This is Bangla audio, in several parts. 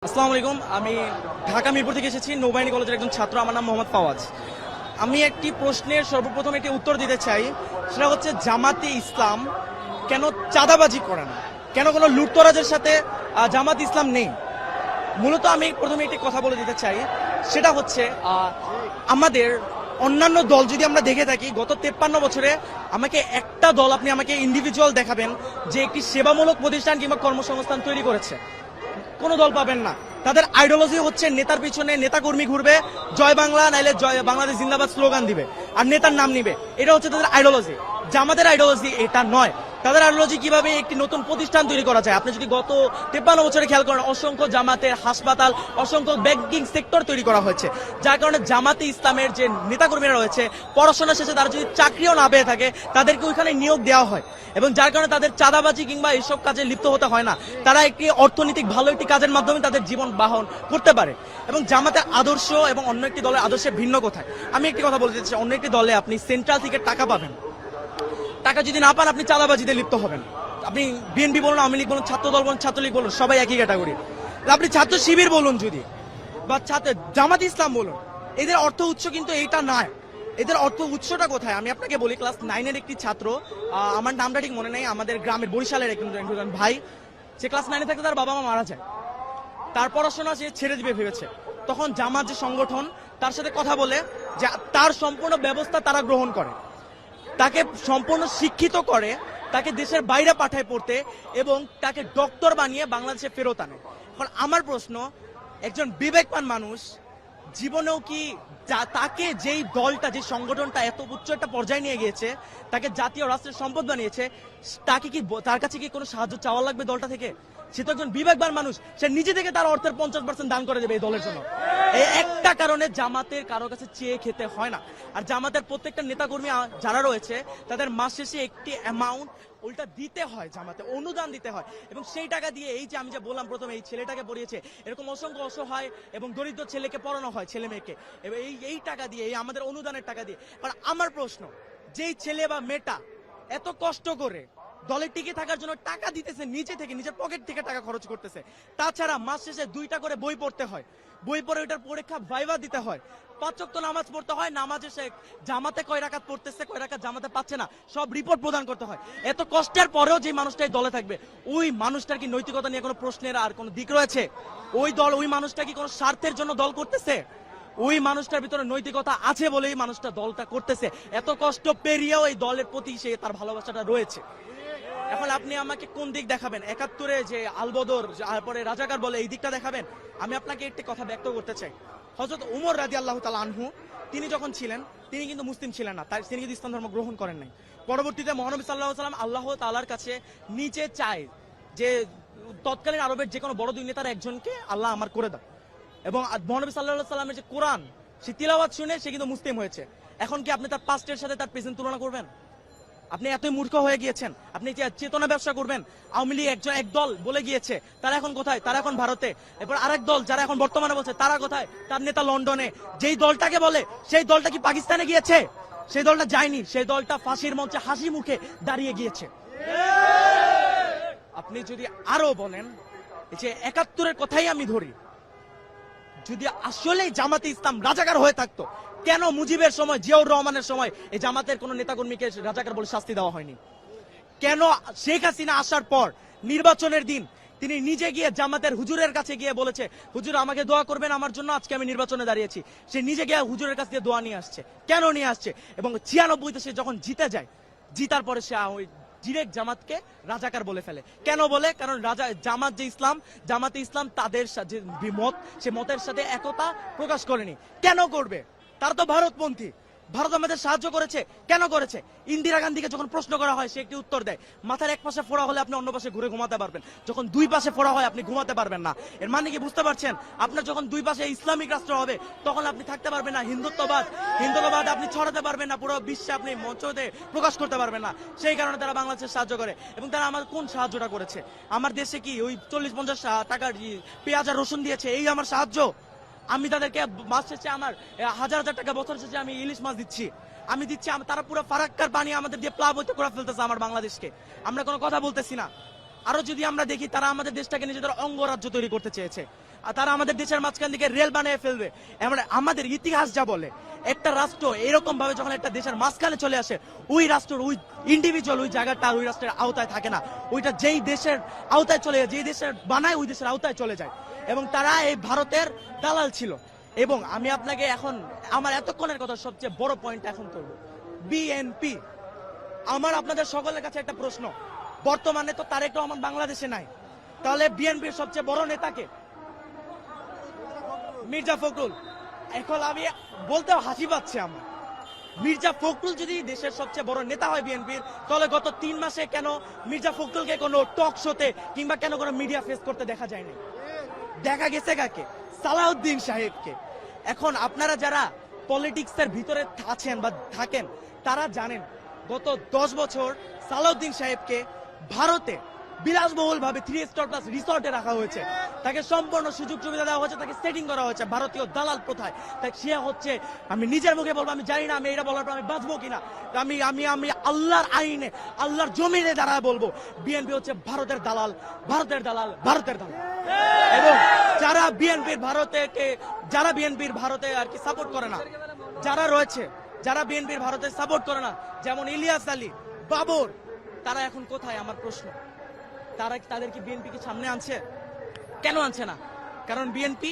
আসসালামু আলাইকুম। আমি ঢাকা মিরপুর থেকে এসেছি, নৌবাহিনী কলেজের একজন ছাত্র। আমার নাম মোহাম্মদ ফাওয়াজ। আমি একটি প্রশ্নের সর্বপ্রথম একটি উত্তর দিতে চাই। সেটা হচ্ছে, জামাতে ইসলাম কেন চাঁদাবাজি করে না, কেন কোনো লুটতরাজের সাথে জামাত ইসলাম নেই? মূলত আমি প্রথমে একটি কথা বলে দিতে চাই। সেটা হচ্ছে, আমাদের অন্যান্য দল যদি আমরা দেখে থাকি, গত 53 বছরে আমাকে একটা দল, আপনি আমাকে ইন্ডিভিজুয়াল দেখাবেন যে একটি সেবামূলক প্রতিষ্ঠান কিংবা কর্মসংস্থান তৈরি করেছে? কোনো দল পাবেন না। তাদের আইডিওলজি হচ্ছে নেতার পিছনে নেতাকর্মী ঘুরবে, জয় বাংলা নাইলে জয় বাংলাদেশ জিন্দাবাদ স্লোগান দিবে আর নেতার নাম নিবে। এটা হচ্ছে তাদের আইডিওলজি। জামাতের আইডিওলজি এটা নয়। তাদের আইডিওলজি কিভাবে একটি নতুন প্রতিষ্ঠান তৈরি করা যায়। আপনি যদি গত 53 বছরে খেয়াল করেন, অসংখ্য জামাতের হাসপাতাল, অসংখ্য ব্যাংকিং সেক্টর তৈরি করা হয়েছে, যার কারণে জামাতে ইসলামের যে নেতাকর্মীরা রয়েছে, পড়াশোনা শেষে তারা যদি চাকরিও না পেয়ে থাকে, তাদেরকে ওইখানে নিয়োগ দেওয়া হয়, এবং যার কারণে তাদের চাঁদাবাজি কিংবা এইসব কাজে লিপ্ত হতে হয় না। তারা একটি অর্থনৈতিক ভালো একটি কাজের মাধ্যমে তাদের জীবন বাহন করতে পারে। এবং জামাতের আদর্শ এবং অন্য একটি দলের আদর্শে ভিন্ন কোথায়? আমি একটি কথা বলতে চাই, অন্য একটি দলে আপনি সেন্ট্রাল থেকে টাকা পাবেন, টাকা যদি না পান আপনি চাঁদাবাজিতে লিপ্ত হবেন। আপনি বিএনপি বলুন, আওয়ামী লীগ বলুন, ছাত্র দল বলুন, ছাত্রলীগ বলুন, সবাই একই ক্যাটাগরি। আপনি ছাত্র শিবির বলুন যদি, বা জামাত ইসলাম বলুন, এদের অর্থ উৎস কিন্তু এইটা নয়। এদের অর্থ উৎসটা কোথায় আমি আপনাকে বলি। ক্লাস 9-এর একটি ছাত্র, আমার নামটা ঠিক মনে নেই, আমাদের গ্রামের বরিশালের একজন ভাই, সে ক্লাস 9-এ থাকতে তার বাবা মা মারা যায়। তার পড়াশোনা সে ছেড়ে দিবে ভেবেছে। তখন জামাত যে সংগঠন তার সাথে কথা বলে, যে তার সম্পূর্ণ ব্যবস্থা তারা গ্রহণ করে, তাকে সম্পূর্ণ শিক্ষিত করে, তাকে দেশের বাইরে পাঠায় পড়তে, এবং তাকে ডক্টর বানিয়ে বাংলাদেশে ফেরত আনে। এখন আমার প্রশ্ন, একজন বিবেকবান মানুষ জীবনেও কি তাকে যেই দলটা, যে সংগঠনটা এত উচ্চ একটা পর্যায়ে নিয়ে গিয়েছে, তাকে জাতীয় রাষ্ট্রের সম্পদ বানিয়েছে, তাকে কি, তার কাছে কি কোনো সাহায্য চাওয়া লাগবে দলটা থেকে? সে তো একজন বিবেকবান মানুষ, সে নিজে থেকে তার অর্থের 50% দান করে দেবে এই দলের জন্য। এই একটা কারণে জামাতের কারো কাছে চেয়ে খেতে হয় না। আর জামাতের প্রত্যেকটা নেতাকর্মী যারা রয়েছে, তাদের মাস শেষে একটি অ্যামাউন্ট উল্টা দিতে হয়, জামাতে অনুদান দিতে হয়, এবং সেই টাকা দিয়ে, এই যে আমি যে বললাম প্রথমে, এই ছেলেটাকে পড়িয়েছে, এরকম অসংখ্য অসহায় এবং দরিদ্র ছেলেকে পড়ানো হয়, ছেলে মেয়েকে, এবং এই টাকা দিয়ে, এই আমাদের অনুদানের টাকা দিয়ে। কারণ আমার প্রশ্ন, যেই ছেলে বা মেয়েটা এত কষ্ট করে দলে টিকে থাকার জন্য টাকা দিতেছে, নিজে থেকে, নিজের পকেট থেকে টাকা খরচ করতেছে, তাছাড়া মাস শেষে 2টা করে বই পড়তে হয়, বই পড়ে ওইটার পরীক্ষা ভাইভা দিতে হয়, 5 ওয়াক্ত নামাজ পড়তে হয়, নামাজে সে জামাতে কয় রাকাত পড়তেছে, কয় রাকাত জামাতে পাচ্ছে না, সব রিপোর্ট প্রদান করতে হয়। এত কষ্টের পরেও যে মানুষটাই দলে থাকবে, ওই মানুষটার কি নৈতিকতা নিয়ে কোনো প্রশ্নের আর কোনো দিক রয়েছে? ওই দল, ওই মানুষটা কি কোনো স্বার্থের জন্য দল করতেছে? ওই মানুষটার ভিতরে নৈতিকতা আছে বলেই মানুষটা দলটা করতেছে। এত কষ্ট পেরিয়েও এই দলের প্রতি সে তার ভালোবাসাটা রয়েছে। এখন আপনি আমাকে কোন দিক দেখাবেন? 71-এ যে আলবদর, তারপরে রাজাকার বলে, এই দিকটা দেখাবেন? আমি আপনাকে একটি কথা ব্যক্ত করতে চাই। হযরত উমর রাদিয়াল্লাহু তাআলা আনহু, তিনি যখন ছিলেন, তিনি কিন্তু মুসলিম ছিলেন না, তিনি কিন্তু ইসলাম ধর্ম গ্রহণ করেন নাই। পরবর্তীতে মহানবী সাল্লাল্লাহু আলাইহি ওয়াসাল্লাম আল্লাহ তাআলার কাছে নিচে চায় যে তৎকালীন আরবের যে কোনো বড় দুই নেতার একজনকে আল্লাহ আমার করে দাও, এবং মহানবী সাল্লাল্লাহু আলাইহি ওয়াসাল্লামের যে কোরআন, সে তিলাওয়াত শুনে সে কিন্তু মুসলিম হয়েছে। এখন কি আপনি তার পাস্টের সাথে তার প্রেজেন্ট তুলনা করবেন? আপনি এতই মূর্খ হয়ে গিয়েছেন? আপনি চেতনা ব্যবসা করবেন? আওয়ামী লীগ এক দল বলে গিয়েছে, তারা এখন কোথায়? তারা এখন ভারতে। এরপর আরেক দল যারা এখন বর্তমানে বলছে, তারা কোথায়? তার নেতা লন্ডনে। যেই দলটাকে বলে, সেই দলটা কি পাকিস্তানে গিয়েছে? সেই দলটা যায়নি, সেই দলটা ফাঁসির মঞ্চে হাসি মুখে দাঁড়িয়ে গিয়েছে। আপনি যদি আরো বলেন, যে 71-এর কথাই আমি ধরি, যদি আসলেই জামাতে ইসলাম রাজাকার হয়ে থাকতো, কেন মুজিবের সময়, জিয়াউর রহমানের সময় এই জামাতের কোন নেতাকর্মীকে রাজাকার বলে শাস্তি দেওয়া হয়নি? কেন শেখ হাসিনা আসার পর নির্বাচনের দিন তিনি নিজে গিয়ে জামাতের হুজুরের কাছে গিয়ে বলেছে, হুজুর আমাকে দোয়া করবেন আমার জন্য, আজকে আমি নির্বাচনে দাঁড়িয়েছি? সে নিজে গিয়ে হুজুরের কাছ দিয়ে দোয়া নিয়ে আসছে। কেন নিয়ে আসছে? এবং 96-তে সে যখন জিতে যায়, জিতার পরে সে ওই ডিরেক্ট জামাতকে রাজাকার বলে ফেলে। কেন বলে? কারণ জামাত যে ইসলাম, জামাতে ইসলাম তাদের যে মত, সে মতের সাথে একতা প্রকাশ করেনি। কেন করবে? তারা তো ভারতপন্থী। ভারত আমাদের সাহায্য করেছে, কেন করেছে? ইন্দিরা গান্ধীকে যখন প্রশ্ন করা হয়, সে একটি উত্তর দেয়, মাথার এক পাশে ফোড়া হলে আপনি অন্য পাশে ঘুরে ঘুমাতে পারবেন, যখন দুই পাশে ফোড়া হয় আপনি ঘুমাতে পারবেন না। এর মানে কি বুঝতে পারছেন? আপনার যখন দুই পাশে ইসলামিক রাষ্ট্র হবে, তখন আপনি থাকতে পারবেন না। হিন্দুত্ববাদ আপনি ছড়াতে পারবেন না, পুরো বিশ্বে আপনি মঞ্চতে প্রকাশ করতে পারবেন না। সেই কারণে তারা বাংলাদেশের সাহায্য করে। এবং তারা আমার কোন সাহায্যটা করেছে? আমার দেশে কি ওই 40-50 টাকার পেঁয়াজ আর রসুন দিয়েছে, এই আমার সাহায্য? আমি তাদেরকে মাস শেষে আমার 1000 টাকা, বছর শেষে আমি ইলিশ মাছ দিচ্ছি, আমি দিচ্ছি। তারা পুরো ফারাক্কার পানি আমাদের দিয়ে প্লাবিত করে ফেলতেছে আমার বাংলাদেশকে। আমরা কোনো কথা বলতেছি না। আরো যদি আমরা দেখি, তারা আমাদের দেশটাকে নিজেদের অঙ্গরাজ্য তৈরি করতে চেয়েছে। আর তারা আমাদের দেশের মাঝখান থেকে রেল বানিয়ে ফেলবে। এমন আমাদের ইতিহাস যা বলে, একটা রাষ্ট্র এরকম ভাবে যখন একটা দেশের মাঝখানে চলে আসে, ওই রাষ্ট্রের ওই ইন্ডিভিজুয়াল ওই জায়গাটা ওই রাষ্ট্রের আওতায় থাকে না, ওইটা যেই দেশের আওতায় চলে যায়, যেই দেশের বানায় ওই দেশের আওতায় চলে যায়। এবং তারা এই ভারতের দালাল ছিল। এবং আমি আপনাকে এখন আমার এতক্ষণের কথা সবচেয়ে বড় পয়েন্ট এখন করব, বিএনপি। আমার আপনাদের সকলের কাছে একটা প্রশ্ন, বর্তমানে তো তারেক রহমান বাংলাদেশে নাই, তাহলে বিএনপির সবচেয়ে বড় নেতাকে? মির্জা ফখরুল। এখন আমি বলতেও হাসি পাচ্ছে আমার, মির্জা ফখরুল যদি দেশের সবচেয়ে বড় নেতা হয় বিএনপির, তাহলে গত 3 মাসে কেন মির্জা ফখরুলকে কোনো টক শোতে কিংবা কেন কোনো মিডিয়া ফেস করতে দেখা যায়নি? দেখা গেছে কাকে? সালাউদ্দিন সাহেবকে। এখন আপনারা যারা পলিটিক্সের ভিতরে আছেন বা থাকেন, তারা জানেন গত 10 বছর সালাউদ্দিন সাহেবকে ভারতে বিলাসবহুল ভাবে 3 স্টার প্লাস রিসর্টে রাখা হয়েছে, তাকে সম্পূর্ণ সুযোগ সুবিধা দেওয়া হয়েছে, তাকে সেটিং করা হয়েছে ভারতীয় দালাল প্রথায়। তাই সে হচ্ছে, আমি নিজের মুখে বলবো, আমি জানি না আমি এটা বলার পর আমি বাঁচবো কিনা, আমি আমি আমি আল্লাহর আইনে আল্লাহর জমিনে দাঁড়ায় বলবো, বিএনপি হচ্ছে ভারতের দালাল, ভারতের দালাল, ভারতের দালাল। এবং যারা বিএনপির ভারতে আর কি সাপোর্ট করে না, যারা রয়েছে, যারা বিএনপির ভারতে সাপোর্ট করে না, যেমন ইলিয়াস আলী, বাবর, তারা এখন কোথায়? আমার প্রশ্ন, তাদের কি বিএনপি কি সামনে আনছে? কেন আনছে না? কারণ বিএনপি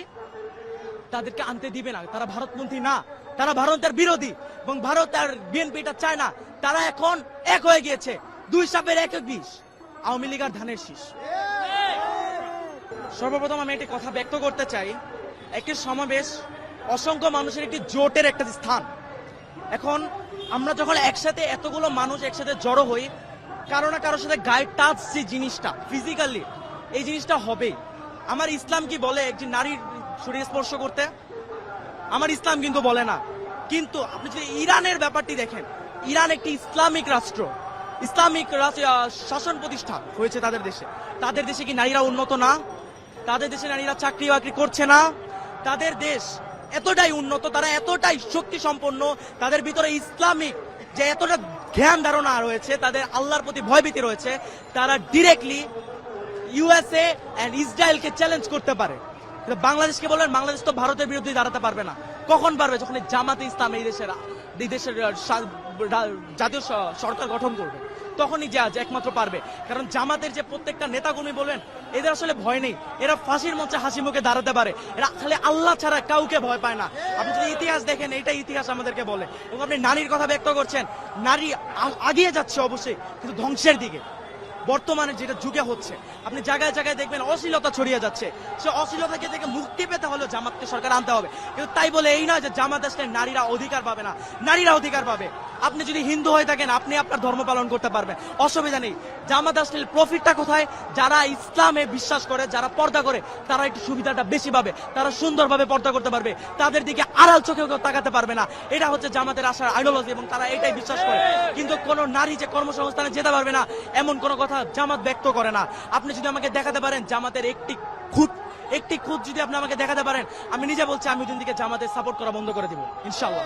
তাদেরকে আনতে দিবে না, তারা ভারতপন্থী না, তারা ভারতের বিরোধী। এবং ভারত আর বিএনপি এটা চায় না। তারা এখন এক হয়ে গিয়েছে, 2 সাপের 1 বিষ, আওয়ামী লীগ আর ধানের শীষ। সর্বপ্রথম আমি একটি কথা ব্যক্ত করতে চাই, একটি সমাবেশ অসংখ্য মানুষের একটি জোটের একটা স্থান। এখন আমরা যখন একসাথে এতগুলো মানুষ একসাথে জড়ো হই, কারো না কারোর সাথে গায়ে টাচ, যে জিনিসটা ফিজিক্যালি, এই জিনিসটা হবেই। আমার ইসলাম কি বলে একটি নারীর শরীর স্পর্শ করতে? আমার ইসলাম কিন্তু বলে না। কিন্তু আপনি যদি ইরানের ব্যাপারটি দেখেন, ইরান একটি ইসলামিক রাষ্ট্র, ইসলামিক শাসন প্রতিষ্ঠা হয়েছে তাদের দেশে। তাদের দেশে কি নারীরা উন্নত না? তাদের দেশে নারীরা চাকরি বাকরি করছে না? তাদের দেশ এতটাই উন্নত, তারা এতটাই শক্তি সম্পন্ন, তাদের ভিতরে ইসলামিক যে এতটা জ্ঞান ধারণা রয়েছে, তাদের আল্লাহর প্রতি ভয়ভীতি রয়েছে, তারা ডিরেক্টলি ইউএসএ এন্ড ইসরায়েলকে চ্যালেঞ্জ করতে পারে। বাংলাদেশকে বলেন, বাংলাদেশ তো ভারতের বিরুদ্ধে দাঁড়াতে পারবে না। কখন পারবে? যখন জামাতে ইসলাম এই দেশের জাতীয় সরকার গঠন করবে, তখনই যে একমাত্র পারবে। কারণ জামাতের যে প্রত্যেকটা নেতাকর্মী বলেন, এদের আসলে ভয় নেই, এরা ফাঁসির মঞ্চে হাসি মুখে দাঁড়াতে পারে, এরা খালি আল্লাহ ছাড়া কাউকে ভয় পায় না। আপনি যদি ইতিহাস দেখেন, এটা ইতিহাস আমাদেরকে বলে। এবং আপনি নারীর কথা ব্যক্ত করছেন, নারী আগিয়ে যাচ্ছে অবশ্যই, কিন্তু ধ্বংসের দিকে। বর্তমানে যেটা যুগে হচ্ছে, আপনি জায়গায় জায়গায় দেখবেন অশ্লীলতা ছড়িয়ে যাচ্ছে। সে অশ্লীলতাকে থেকে মুক্তি পেতে হলে জামাতকে সরকার আনতে হবে। কিন্তু তাই বলে এই নয় যে জামাত আসলে নারীরা অধিকার পাবে না, নারীরা অধিকার পাবে। আপনি যদি হিন্দু হয়ে থাকেন, আপনি আপনার ধর্ম পালন করতে পারবেন, অসুবিধা নেই। জামাত আসলে প্রফিটটা কোথায়? যারা ইসলামে বিশ্বাস করে, যারা পর্দা করে, তারা একটু সুবিধাটা বেশি পাবে, তারা সুন্দরভাবে পর্দা করতে পারবে, তাদের দিকে আড়াল চোখেও কেউ তাকাতে পারবে না। এটা হচ্ছে জামাতের আশার আইডিওলজি, এবং তারা এটাই বিশ্বাস করে। কিন্তু কোন নারী যে কর্মসংস্থানে যেতে পারবে না, এমন কোন কথা জামাত ব্যক্ত করে না। আপনি যদি আমাকে দেখাতে পারেন জামাতের একটি খুঁত যদি আপনি আমাকে দেখাতে পারেন, আমি নিজে বলছি আমি ওই দিন থেকে জামাতের সাপোর্ট করা বন্ধ করে দিব, ইনশাআল্লাহ।